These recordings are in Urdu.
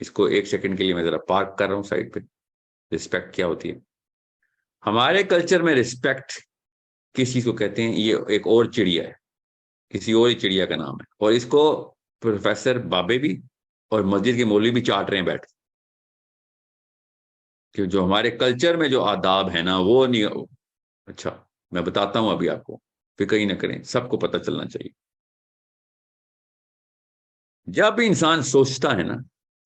اس کو 1 سیکنڈ کے لیے میں ذرا پارک کر رہا ہوں سائڈ پہ. رسپیکٹ کیا ہوتی ہے ہمارے کلچر میں؟ رسپیکٹ کس چیز کو کہتے ہیں؟ یہ ایک اور چڑیا ہے، کسی اور ہی چڑیا کا نام ہے، اور اس کو پروفیسر بابے بھی اور مسجد کے مولوی بھی چاٹ رہے ہیں بیٹھ کہ جو ہمارے کلچر میں جو آداب ہے نا وہ نہیں. اچھا میں بتاتا ہوں ابھی آپ کو، فکر ہی نہ کریں، سب کو پتہ چلنا چاہیے. جب انسان سوچتا ہے نا،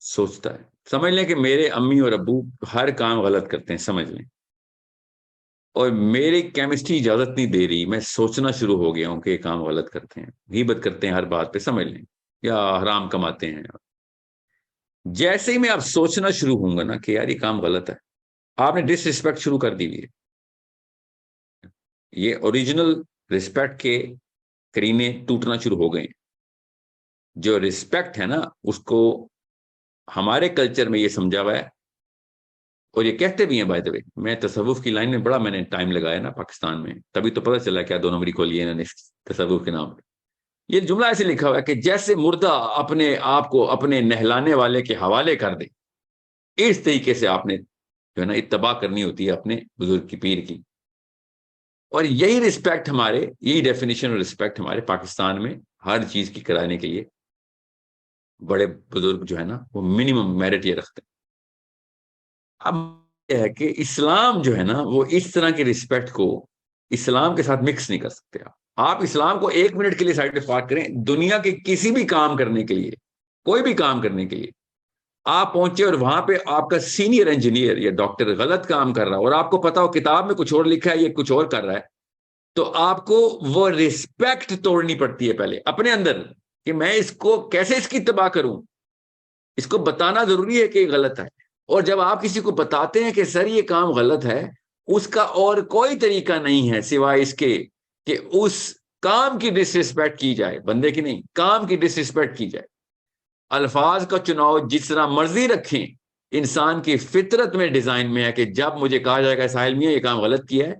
سوچتا ہے، سمجھ لیں کہ میرے امی اور ابو ہر کام غلط کرتے ہیں، سمجھ لیں، اور میری کیمسٹری اجازت نہیں دے رہی، میں سوچنا شروع ہو گیا ہوں کہ یہ کام غلط کرتے ہیں، غیبت کرتے ہیں ہر بات پہ، سمجھ لیں، یا حرام کماتے ہیں. جیسے ہی میں اب سوچنا شروع ہوں گا نا کہ یار یہ کام غلط ہے، آپ نے ڈس ریسپیکٹ شروع کر دی ہوئی ہے. یہ اوریجنل رسپیکٹ کے کرینے ٹوٹنا شروع ہو گئے ہیں. جو رسپیکٹ ہے نا اس کو ہمارے کلچر میں یہ سمجھا ہوا ہے، اور یہ کہتے بھی ہیں بائی دا وے. میں تصوف کی لائن میں بڑا میں نے ٹائم لگایا نا پاکستان میں، تبھی تو پتہ چلا کیا 2 نمبری کھولی ہے انہوں نے تصوف کے نام پہ. یہ جملہ ایسے لکھا ہوا ہے کہ جیسے مردہ اپنے آپ کو اپنے نہلانے والے کے حوالے کر دے، اس طریقے سے آپ نے جو ہے نا اتباع کرنی ہوتی ہے اپنے بزرگ کی، پیر کی. اور یہی رسپیکٹ ہمارے، یہی ڈیفینیشن اور رسپیکٹ ہمارے پاکستان میں ہر چیز کی کرانے کے لیے بڑے بزرگ جو ہے نا وہ منیمم میرٹ یہ رکھتے ہیں. اب یہ ہے کہ اسلام جو ہے نا وہ اس طرح کی رسپیکٹ کو اسلام کے ساتھ مکس نہیں کر سکتے. آپ اسلام کو 1 منٹ کے لیے سائڈ پہ پارک کریں، دنیا کے کسی بھی کام کرنے کے لیے، کوئی بھی کام کرنے کے لیے آپ پہنچے اور وہاں پہ آپ کا سینئر انجینئر یا ڈاکٹر غلط کام کر رہا ہے اور آپ کو پتا ہو کتاب میں کچھ اور لکھا ہے، یہ کچھ اور کر رہا ہے، تو آپ کو وہ رسپیکٹ توڑنی پڑتی ہے پہلے اپنے اندر کہ میں اس کو کیسے اس کی اتباع کروں. اس کو بتانا ضروری ہے کہ یہ غلط ہے، اور جب آپ کسی کو بتاتے ہیں کہ سر یہ کام غلط ہے، اس کا اور کوئی طریقہ نہیں ہے سوائے اس کے کہ اس کام کی ڈس ریسپیکٹ کی جائے، بندے کی نہیں، کام کی ڈس ریسپیکٹ کی جائے. الفاظ کا چناؤ جس طرح مرضی رکھیں، انسان کی فطرت میں ڈیزائن میں ہے کہ جب مجھے کہا جائے گا ساحل میاں یہ کام غلط کیا ہے،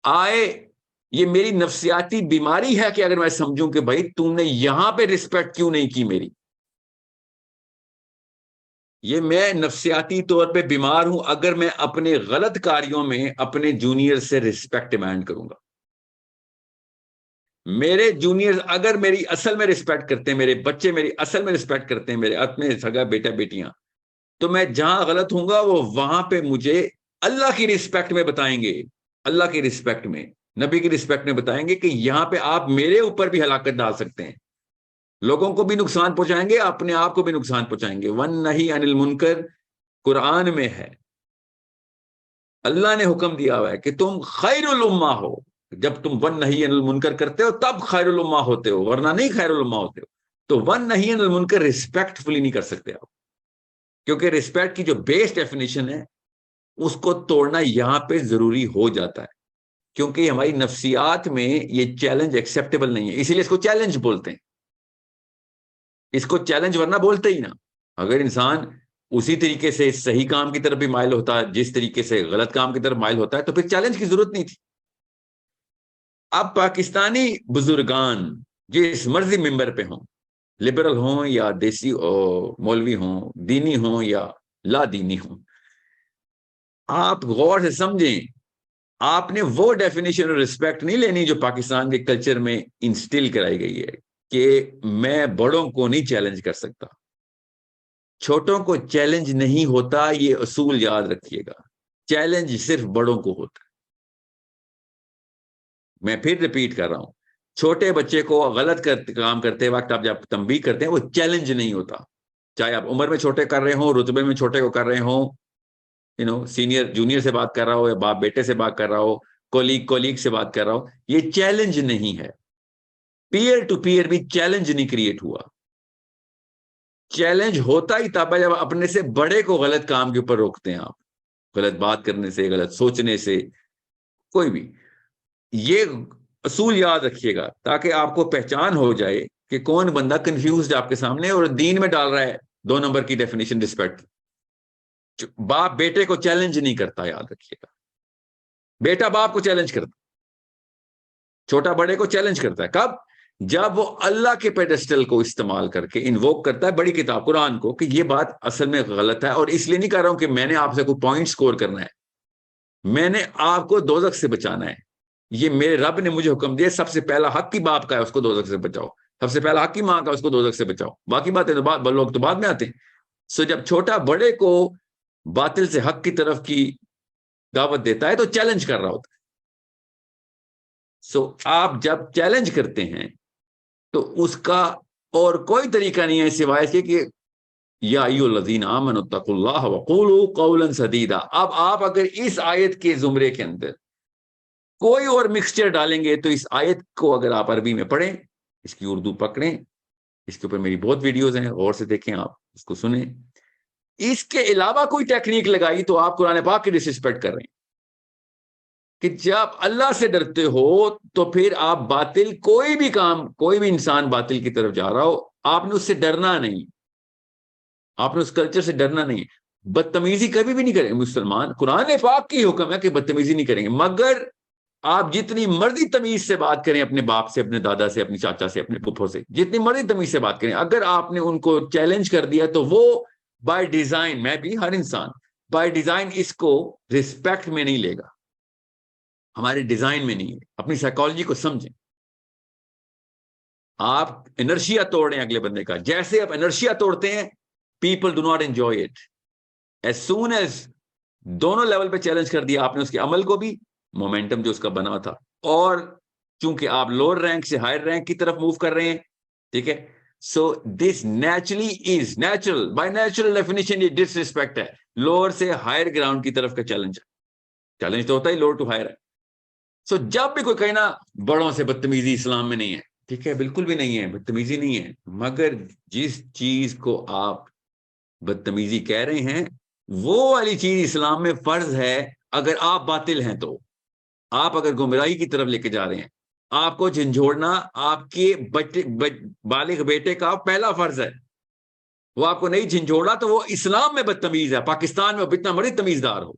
آئے یہ میری نفسیاتی بیماری ہے کہ اگر میں سمجھوں کہ بھائی تم نے یہاں پہ رسپیکٹ کیوں نہیں کی میری، یہ میں نفسیاتی طور پہ بیمار ہوں اگر میں اپنے غلط کاریوں میں اپنے جونیئر سے رسپیکٹ ڈیمانڈ کروں گا. میرے جونیئر اگر میری اصل میں رسپیکٹ کرتے ہیں، میرے بچے میری اصل میں رسپیکٹ کرتے ہیں، میرے اپنے سگا بیٹا بیٹیاں، تو میں جہاں غلط ہوں گا وہ وہاں پہ مجھے اللہ کی رسپیکٹ میں بتائیں گے، اللہ کی رسپیکٹ میں، نبی کی رسپیکٹ میں بتائیں گے کہ یہاں پہ آپ میرے اوپر بھی ہلاکت ڈال سکتے ہیں، لوگوں کو بھی نقصان پہنچائیں گے، اپنے آپ کو بھی نقصان پہنچائیں گے. والنہی عن المنکر قرآن میں ہے، اللہ نے حکم دیا ہوا ہے کہ تم خیر الامہ ہو، جب تم والنہی عن المنکر کرتے ہو تب خیر الامہ ہوتے ہو، ورنہ نہیں خیر الامہ ہوتے ہو. تو والنہی عن المنکر ریسپیکٹ فلی نہیں کر سکتے آپ، کیونکہ ریسپیکٹ کی جو بیس ڈیفینیشن ہے اس کو توڑنا یہاں پہ ضروری ہو جاتا ہے، کیونکہ ہماری نفسیات میں یہ چیلنج ایکسیپٹیبل نہیں ہے، اسی لیے اس کو چیلنج بولتے ہیں. اس کو چیلنج ورنہ بولتے ہی نا. اگر انسان اسی طریقے سے صحیح کام کی طرف بھی مائل ہوتا ہے جس طریقے سے غلط کام کی طرف مائل ہوتا ہے تو پھر چیلنج کی ضرورت نہیں تھی. اب پاکستانی بزرگان جس مرضی ممبر پہ ہوں، لبرل ہوں یا دیسی مولوی ہوں، دینی ہوں یا لا دینی ہوں، آپ غور سے سمجھیں، آپ نے وہ ڈیفینیشن اور رسپیکٹ نہیں لینی جو پاکستان کے کلچر میں انسٹل کرائی گئی ہے کہ میں بڑوں کو نہیں چیلنج کر سکتا، چھوٹوں کو چیلنج نہیں ہوتا. یہ اصول یاد رکھیے گا، چیلنج صرف بڑوں کو ہوتا ہے. میں پھر ریپیٹ کر رہا ہوں، چھوٹے بچے کو غلط کام کرتے وقت آپ جب تنبیہ کرتے ہیں وہ چیلنج نہیں ہوتا، چاہے آپ عمر میں چھوٹے کر رہے ہوں، رتبے میں چھوٹے کو کر رہے ہوں، سینئر جونیئر سے بات کر رہا ہو یا باپ بیٹے سے بات کر رہا ہو، کولیگ سے بات کر رہا ہو، یہ چیلنج نہیں ہے. پیئر ٹو پیئر بھی چیلنج نہیں کریٹ ہوا. چیلنج ہوتا ہی تب جب اپنے سے بڑے کو غلط کام کے اوپر روکتے ہیں، آپ غلط بات کرنے سے، غلط سوچنے سے، کوئی بھی. یہ اصول یاد رکھیے گا تاکہ آپ کو پہچان ہو جائے کہ کون بندہ کنفیوزڈ آپ کے سامنے اور دین میں ڈال رہا ہے 2 نمبر کی ڈیفینیشن رسپیکٹ. باپ بیٹے کو چیلنج نہیں کرتا، یاد رکھیے گا. بیٹا باپ کو چیلنج کرتا، چھوٹا بڑے کو چیلنج کرتا ہے. کب؟ جب وہ اللہ کے پیڈسٹل کو استعمال کر کے انووک کرتا ہے بڑی کتاب قرآن کو کہ یہ بات اصل میں غلط ہے، اور اس لیے نہیں کہہ رہا ہوں کہ میں نے آپ سے کوئی پوائنٹ سکور کرنا ہے، میں نے آپ کو دوزخ سے بچانا ہے، یہ میرے رب نے مجھے حکم دیا، سب سے پہلا حق کی باپ کا ہے اس کو دوزخ سے بچاؤ، سب سے پہلا حق کی ماں کا اس کو دوزخ سے بچاؤ، باقی باتیں تو لوگ تو بعد میں آتے ہیں۔ سو جب چھوٹا بڑے کو باطل سے حق کی طرف کی دعوت دیتا ہے تو چیلنج کر رہا ہوتا ہے۔ سو آپ جب چیلنج کرتے ہیں تو اس کا اور کوئی طریقہ نہیں ہے سوائے اس کے کہ یا ایھا الذین آمنوا اتقوا اللہ وقولوا قولا سدیدا۔ اب آپ اگر اس آیت کے زمرے کے اندر کوئی اور مکسچر ڈالیں گے تو اس آیت کو اگر آپ عربی میں پڑھیں، اس کی اردو پکڑیں، اس کے اوپر میری بہت ویڈیوز ہیں، غور سے دیکھیں، آپ اس کو سنیں، اس کے علاوہ کوئی ٹیکنیک لگائی تو آپ قرآن پاک کی ڈسرسپیکٹ کر رہے ہیں کہ جب اللہ سے ڈرتے ہو تو پھر آپ باطل کوئی بھی کام، کوئی بھی انسان باطل کی طرف جا رہا ہو، آپ نے اس سے ڈرنا نہیں، آپ نے اس کلچر سے ڈرنا نہیں۔ بدتمیزی کبھی بھی نہیں کریں مسلمان، قرآن پاک کی حکم ہے کہ بدتمیزی نہیں کریں گے، مگر آپ جتنی مرضی تمیز سے بات کریں اپنے باپ سے، اپنے دادا سے، اپنی چاچا سے، اپنے پھپھو سے، جتنی مرضی تمیز سے بات کریں، اگر آپ نے ان کو چیلنج کر دیا تو وہ بائی ڈیزائن، میں بھی ہر انسان بائی ڈیزائن اس کو ریسپیکٹ میں نہیں لے گا، ہمارے ڈیزائن میں نہیں ہے۔ اپنی سائیکالوجی کو سمجھیں، آپ انرشیا توڑ رہے ہیں اگلے بندے کا، جیسے آپ انرشیا توڑتے ہیں people do not enjoy it, as soon as دونوں لیول پہ چیلنج کر دیا آپ نے اس کے عمل کو بھی، مومنٹم جو اس کا بنا تھا، اور چونکہ آپ لوور رینک سے ہائر رینک کی طرف موو کر رہے ہیں، ٹھیک ہے، so this naturally is natural, by natural definition یہ ڈس ریسپیکٹ ہے، لوور سے ہائر گراؤنڈ کی طرف کا چیلنج ہے، چیلنج تو ہوتا ہی لوور ٹو ہائر ہے۔ سو جب بھی کوئی کہنا بڑوں سے بدتمیزی اسلام میں نہیں ہے، ٹھیک ہے، بالکل بھی نہیں ہے، بدتمیزی نہیں ہے، مگر جس چیز کو آپ بدتمیزی کہہ رہے ہیں وہ والی چیز اسلام میں فرض ہے، اگر آپ باطل ہیں تو، آپ اگر گمراہی کی طرف لے کے جا رہے ہیں، آپ کو جھنجھوڑنا آپ کے بالغ بیٹے کا پہلا فرض ہے، وہ آپ کو نہیں جھنجھوڑا تو وہ اسلام میں بدتمیز ہے، پاکستان میں اتنا بڑی تمیزدار ہو،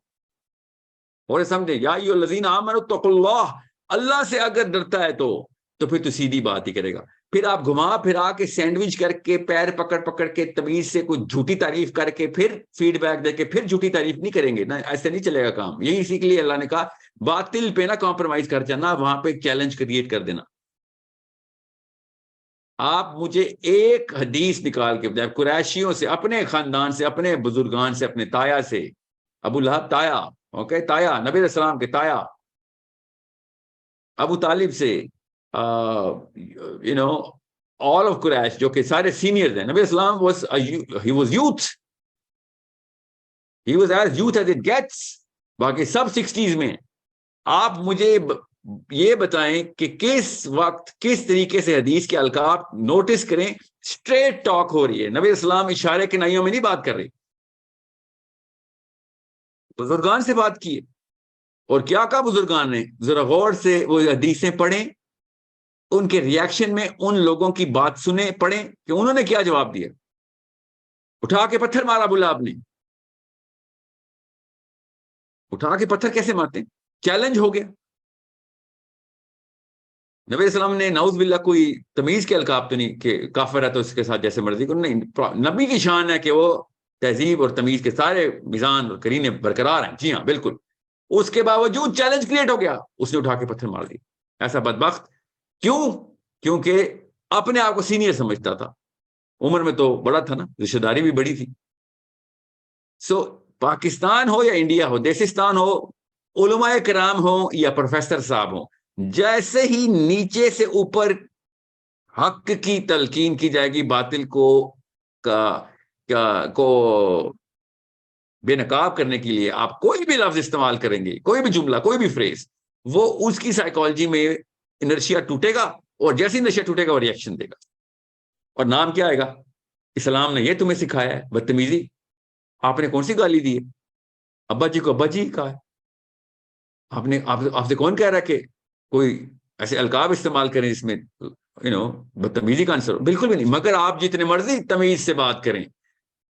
اور سمجھیں یا ایھا الذین آمنوا اتقوا اللہ، اللہ سے اگر ڈرتا ہے تو پھر تو سیدھی بات ہی کرے گا، پھر آپ گھما پھرا کے سینڈوچ کر کے پیر پکڑ پکڑ کے تمیز سے کوئی جھوٹی تعریف کر کے پھر فیڈ بیک دے کے پھر جھوٹی تعریف نہیں کریں گے نا، ایسے نہیں چلے گا کام۔ یہی اسی کے لیے اللہ نے کہا باطل پہ نہ کمپرومائز کر جانا، وہاں پہ چیلنج کریٹ کر دینا۔ آپ مجھے ایک حدیث نکال کے بتائیں قریشیوں سے، اپنے خاندان سے، اپنے بزرگان سے، اپنے تایا سے، ابو لہب تایا، اوکے، تایا نبی علیہ السلام کے تایا، ابو طالب سے، all of قریش جو کہ سارے سینئرز ہیں، نبی اسلام he was youth, he was as youth as it gets، باقی سب 60s میں۔ آپ مجھے یہ بتائیں کہ کس وقت کس طریقے سے حدیث کے القاب نوٹس کریں، اسٹریٹ ٹاک ہو رہی ہے، نبی اسلام اشارے کے نائیوں میں نہیں بات کر رہی، بزرگان سے بات کی ہے، اور کیا کہا بزرگان نے، ذرا غور سے وہ حدیثیں پڑھیں، ان کے ریاکشن میں ان لوگوں کی بات سنیں، پڑھیں کہ انہوں نے کیا جواب دیا۔ اٹھا کے پتھر مارا ابو لہب نے، اٹھا کے پتھر کیسے مارتے ہیں، چیلنج ہو گیا۔ نبی السلام نے نعوذ باللہ کوئی تمیز کے القاب تو نہیں کہ کافر ہے تو اس کے ساتھ جیسے مرضی کو، نہیں، نبی کی شان ہے کہ وہ تہذیب اور تمیز کے سارے میزان اور کرینے برقرار ہیں، جی ہاں بالکل، اس کے باوجود چیلنج کریٹ ہو گیا، اس نے اٹھا کے پتھر مار دیا، ایسا بدبخت کیوں؟ کیونکہ اپنے آپ کو سینئر سمجھتا تھا، عمر میں تو بڑا تھا نا، رشتہ داری بھی بڑی تھی۔ سو پاکستان ہو یا انڈیا ہو، دیسستان ہو، علماء کرام ہو یا پروفیسر صاحب ہو، جیسے ہی نیچے سے اوپر حق کی تلقین کی جائے گی، باطل کو بے نقاب کرنے کے لیے آپ کوئی بھی لفظ استعمال کریں گے، کوئی بھی جملہ، کوئی بھی فریز، وہ اس کی سائیکالوجی میں انرشیا ٹوٹے گا، اور جیسے انرشیا ٹوٹے گا وہ ریئیکشن دے گا، اور نام کیا آئے گا؟ اسلام نے یہ تمہیں سکھایا ہے بدتمیزی، آپ نے کون سی گالی دی ہے؟ ابا جی کو ابا جی کہا ہے، آپ سے کون کہہ رہا ہے کہ کوئی ایسے القاب استعمال کریں جس میں بدتمیزی کا عنصر؟ بالکل بھی نہیں، مگر آپ جتنے مرضی تمیز سے بات کریں،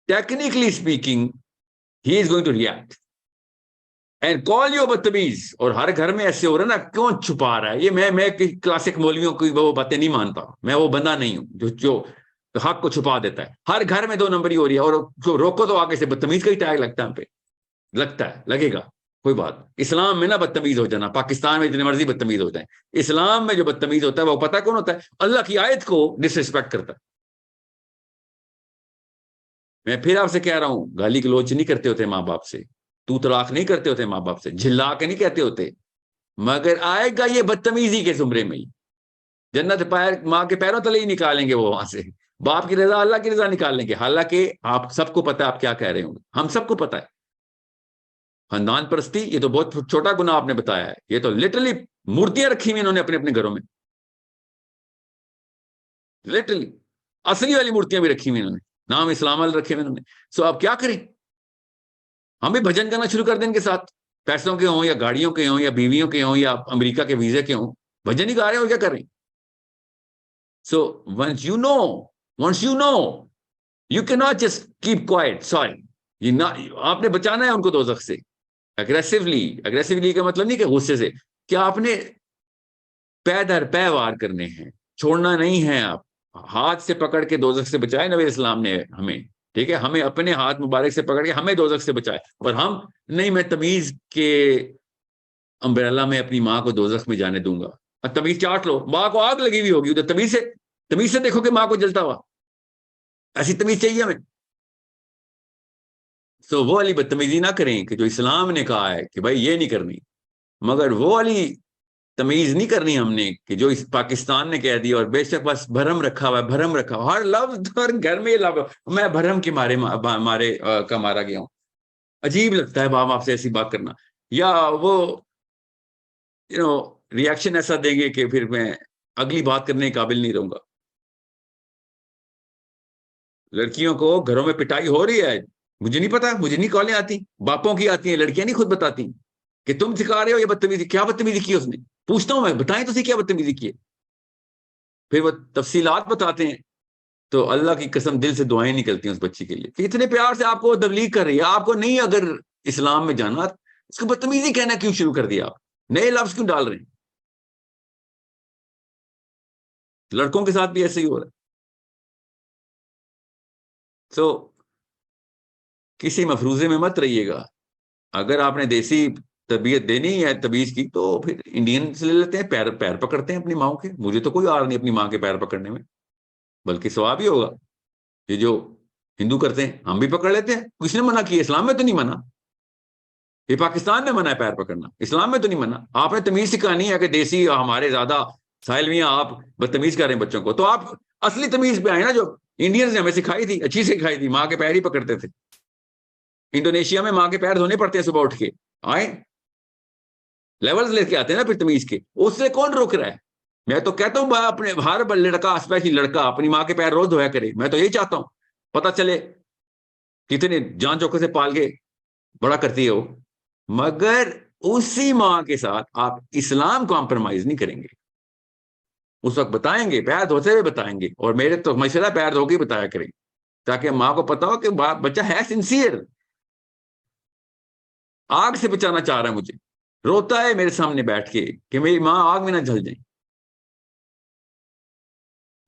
technically speaking he is going to react, and call you بدتمیز. اور ہر گھر میں ایسے ہو رہا ہے نا, کیوں چھپا رہا ہے یہ؟ میں کلاسک مولویوں کی وہ باتیں نہیں مانتا, میں وہ بندہ نہیں ہوں جو حق کو چھپا دیتا ہے. ہر گھر میں 2 نمبری ہو رہی ہے, اور جو روکو تو آگے سے بدتمیز کا ہی ٹیگ لگتا ہے ہم پہ, لگتا ہے, لگے گا, کوئی بات. اسلام میں نا بدتمیز ہو جانا, پاکستان میں جتنے مرضی بدتمیز ہو جائیں, اسلام میں جو بدتمیز ہوتا ہے وہ پتہ کون ہوتا ہے؟ اللہ کی آیت کو ڈس ریسپیکٹ کرتا ہے. میں پھر آپ سے کہہ رہا ہوں, گالی گلوچ نہیں کرتے ہوتے ماں باپ سے, تو طلاق نہیں کرتے ہوتے ماں باپ سے, جھلا کے نہیں کہتے ہوتے, مگر آئے گا یہ بدتمیزی کے زمرے میں ہی. جنت ماں کے پیروں تلے ہی نکالیں گے وہ وہاں سے, باپ کی رضا اللہ کی رضا نکال لیں گے. حالانکہ آپ سب کو پتا ہے آپ کیا کہہ رہے ہوں گے, ہم سب کو پتا ہے. خاندان پرستی یہ تو بہت چھوٹا گناہ آپ نے بتایا ہے, یہ تو لٹرلی مورتیاں رکھی ہوئی انہوں نے اپنے اپنے گھروں میں, لٹرلی اصلی والی مورتیاں بھی رکھی ہوئی انہوں نے, نام اسلام والے رکھے ہوئے انہوں نے. سو آپ کیا کریں؟ ہم بھی بھجن کرنا شروع کر دیں ان کے ساتھ, پیسوں کے ہوں یا گاڑیوں کے ہوں یا بیویوں کے ہوں یا امریکہ کے ویزے کے ہوں, بھجن ہی گا رہے ہو, کیا کر رہے ہیں؟ So once you know you کی not just keep quiet. Sorry, آپ نے بچانا ہے ان کو دوزخ سے اگریسولی کا مطلب نہیں کہ غصے سے, کیا آپ نے پے در پے وار کرنے ہیں, چھوڑنا نہیں ہے. آپ ہاتھ سے پکڑ کے دوزخ سے بچائے نبی اسلام نے ہمیں, ٹھیک ہے, ہمیں اپنے ہاتھ مبارک سے پکڑ کے ہمیں دوزخ سے بچائے, اور ہم نہیں, میں تمیز کے امبریلا میں اپنی ماں کو دوزخ میں جانے دوں گا. تمیز چاٹ لو, ماں کو آگ لگی ہوئی ہوگی ادھر, تمیز سے دیکھو کہ ماں کو جلتا ہوا, ایسی تمیز چاہیے ہمیں. سو وہ والی بدتمیزی نہ کریں کہ جو اسلام نے کہا ہے کہ بھائی یہ نہیں کرنی, مگر وہ والی تمیز نہیں کرنی ہم نے کہ جو اس پاکستان نے کہہ دیا, اور بے شک بس بھرم رکھا ہوا ہے, بھرم رکھا ہوا, ہر لفظ ہر گھر میں یہ لفظ, میں بھرم کے مارے کا مارا گیا ہوں. عجیب لگتا ہے باپ آپ سے ایسی بات کرنا, یا وہ ریاکشن ایسا دیں گے کہ پھر میں اگلی بات کرنے کے قابل نہیں رہوں گا. لڑکیوں کو گھروں میں پٹائی ہو رہی ہے, مجھے نہیں پتا, مجھے نہیں کالیں آتی, باپوں کی آتی ہیں, لڑکیاں نہیں خود بتاتی کہ تم سکھا رہے ہو یہ بدتمیزی. کیا بدتمیزی کی اس نے؟ پوچھتا ہوں میں, بتائیں تو کیا بدتمیزی کی ہے. پھر وہ تفصیلات بتاتے ہیں, تو اللہ کی قسم دل سے دعائیں نکلتی ہیں اس بچی کے لیے کہ اتنے پیار سے آپ کو تبلیغ کر رہی ہے, آپ کو نہیں اگر اسلام میں جانا, اس کو بدتمیزی کہنا کیوں شروع کر دیا, آپ نئے لفظ کیوں ڈال رہے ہیں؟ لڑکوں کے ساتھ بھی ایسے ہی ہو رہا ہے. تو کسی مفروضے میں مت رہیے گا. اگر آپ نے دیسی تربیت دینی ہے تمیز کی, تو پھر انڈین سے لے لیتے ہیں, پیر پکڑتے ہیں اپنی ماؤں کے. مجھے تو کوئی آر نہیں اپنی ماں کے پیر پکڑنے میں, بلکہ ثواب ہی ہوگا. یہ جو ہندو کرتے ہیں ہم بھی پکڑ لیتے ہیں, کس نے منع کیا؟ اسلام میں تو نہیں منع. یہ پاکستان میں منع ہے پیر پکڑنا, اسلام میں تو نہیں منع. آپ نے تمیز سکھانی ہے کہ دیسی ہمارے زیادہ ساحل میاں آپ بدتمیز کر رہے ہیں بچوں کو, تو آپ اصلی تمیز پہ آئے نا, جو انڈینز نے ہمیں سکھائی تھی, اچھی سکھائی تھی, ماں کے پیر ہی پکڑتے تھے. انڈونیشیا میں ماں کے پیر دھونے پڑتے ہیں صبح اٹھ کے, آئے لیولز لے کے آتے ہیں نا پھر تمیز کے. اس سے کون روک رہا ہے؟ میں تو کہتا ہوں اپنے ہر لڑکا, اسپیشلی لڑکا, اپنی ماں کے پیر روز دھویا کرے. میں تو یہی چاہتا ہوں, پتہ چلے کتنے جان چوکے سے پال کے بڑا کرتی ہے وہ. مگر اسی ماں کے ساتھ آپ اسلام کمپرومائز نہیں کریں گے. اس وقت بتائیں گے, پیر دھوتے ہوئے بتائیں گے, اور میرے تو مشورہ پیر دھو کے بتایا کریں, تاکہ ماں کو پتا ہو کہ بچہ ہے سنسیئر, آگ سے بچانا چاہ رہا ہے مجھے, روتا ہے میرے سامنے بیٹھ کے کہ میری ماں آگ میں نہ جل جائیں.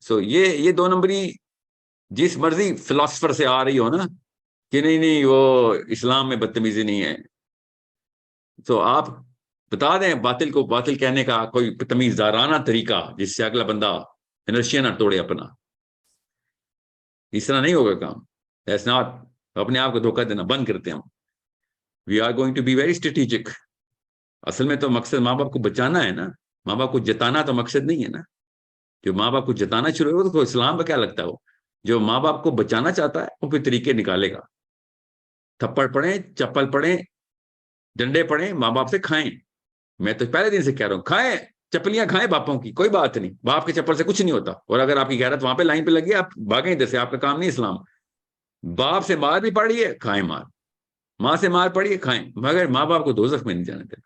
سو یہ 2 نمبری جس مرضی فلاسفر سے آ رہی ہو نا کہ نہیں وہ اسلام میں بدتمیزی نہیں ہے, تو آپ بتا دیں باطل کو باطل کہنے کا کوئی تمیزدارانہ طریقہ, جس سے اگلا بندہ انرشیا نہ توڑے اپنا. اس طرح نہیں ہوگا کام. ایسا نہ اپنے آپ کو دھوکہ دینا بند کرتے ہیں. We are going to be very strategic. اصل میں تو مقصد ماں باپ کو بچانا ہے نا, ماں باپ کو جتانا تو مقصد نہیں ہے نا. جو ماں باپ کو جتانا شروع ہو تو اسلام کا کیا لگتا ہے, وہ جو ماں باپ کو بچانا چاہتا ہے وہ پھر طریقے نکالے گا. تھپڑ پڑیں, چپل پڑیں, ڈنڈے پڑیں, ماں باپ سے کھائیں. میں تو پہلے دن سے کہہ رہا ہوں, کھائیں چپلیاں کھائیں باپوں کی, کوئی بات نہیں, باپ کے چپل سے کچھ نہیں ہوتا. اور اگر آپ کی غیرت وہاں پہ لائن پہ لگی, آپ بھاگیں ادھر سے, آپ کا کام نہیں اسلام. باپ سے مار بھی پڑی ہے, کھائیں مار, ماں سے مار پڑی ہے, کھائیں, مگر ماں باپ کو دوزخ میں نہیں جانے دینا.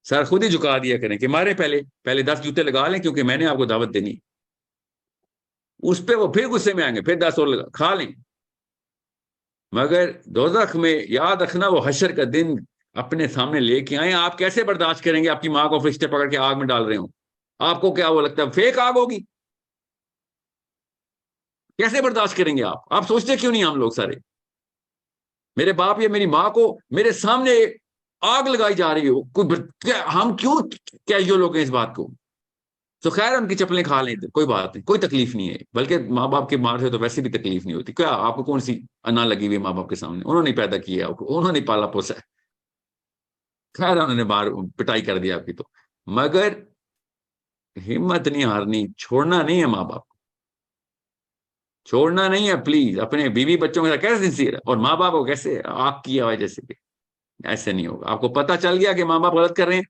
سر خود ہی جھکا دیا کریں کہ مارے پہلے 10 جوتے لگا لیں, کیونکہ میں نے آپ کو دعوت دینی. اس پہ وہ پھر غصے میں آئیں گے, پھر 10 اور کھا لیں. مگر دوزخ میں یاد رکھنا, وہ حشر کا دن اپنے سامنے لے کے آئیں. آپ کیسے برداشت کریں گے آپ کی ماں کو فرشتے پکڑ کے آگ میں ڈال رہے ہوں؟ آپ کو کیا وہ لگتا ہے فیک آگ ہوگی؟ کیسے برداشت کریں گے آپ سوچتے کیوں نہیں ہم لوگ سارے؟ میرے باپ یا میری ماں کو میرے سامنے آگ لگائی جا رہی ہو, ہم کیوں کیجول ہو گئے اس بات کو؟ تو خیر ان کی چپلیں کھا لیں, کوئی بات نہیں, کوئی تکلیف نہیں ہے. بلکہ ماں باپ کے مار سے تو ویسے بھی تکلیف نہیں ہوتی. کیا آپ کو کون سی انا لگی ہوئی ماں باپ کے سامنے؟ انہوں نے پیدا کیا آپ کو, انہوں نے پالا پوسا ہے. خیر انہوں نے باہر پٹائی کر دیا آپ کی, تو مگر ہمت نہیں ہارنی, چھوڑنا نہیں ہے ماں باپ کو, چھوڑنا نہیں ہے پلیز. اپنے بیوی بچوں کے ساتھ کیسے سنسیئر ہے, اور ماں باپ کو کیسے آگ کی آواز جیسے کہ ایسے نہیں ہوگا. آپ کو پتا چل گیا کہ ماں باپ غلط کر رہے ہیں,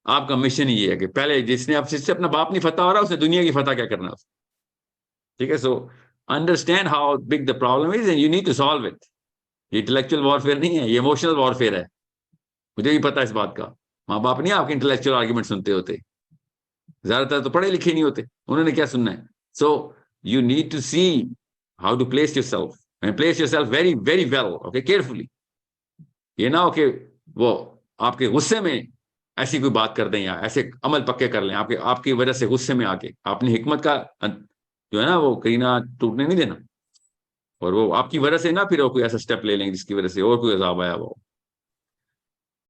آپ کا مشن یہ ہے کہ پہلے جس نے سے اپنا باپ نہیں فتح ہو رہا اس نے دنیا کی فتح کیا کرنا. ٹھیک ہے, so understand how big the problem is and you need to solve it. یہ انٹلیکچوئل وارفیئر نہیں ہے, یہ ایموشنل وارفیئر ہے. مجھے بھی پتا اس بات کا. ماں باپ نہیں آپ کے انٹلیکچوئل آرگومنٹ سنتے ہوتے, زیادہ تر تو پڑھے لکھے نہیں ہوتے, انہوں نے کیا سننا ہے. So you need to see how to place yourself, and place yourself very very well, okay, carefully. یہ نہ ہو کہ وہ آپ کے غصے میں ایسی کوئی بات کر دیں یا ایسے عمل پکے کر لیں آپ کی وجہ سے غصے میں آ کے. آپ نے حکمت کا جو ہے نا وہ کرینہ ٹوٹنے نہیں دینا, اور وہ آپ کی وجہ سے نہ پھر وہ کوئی ایسا اسٹیپ لے لیں جس کی وجہ سے اور کوئی عذاب آیا ہو.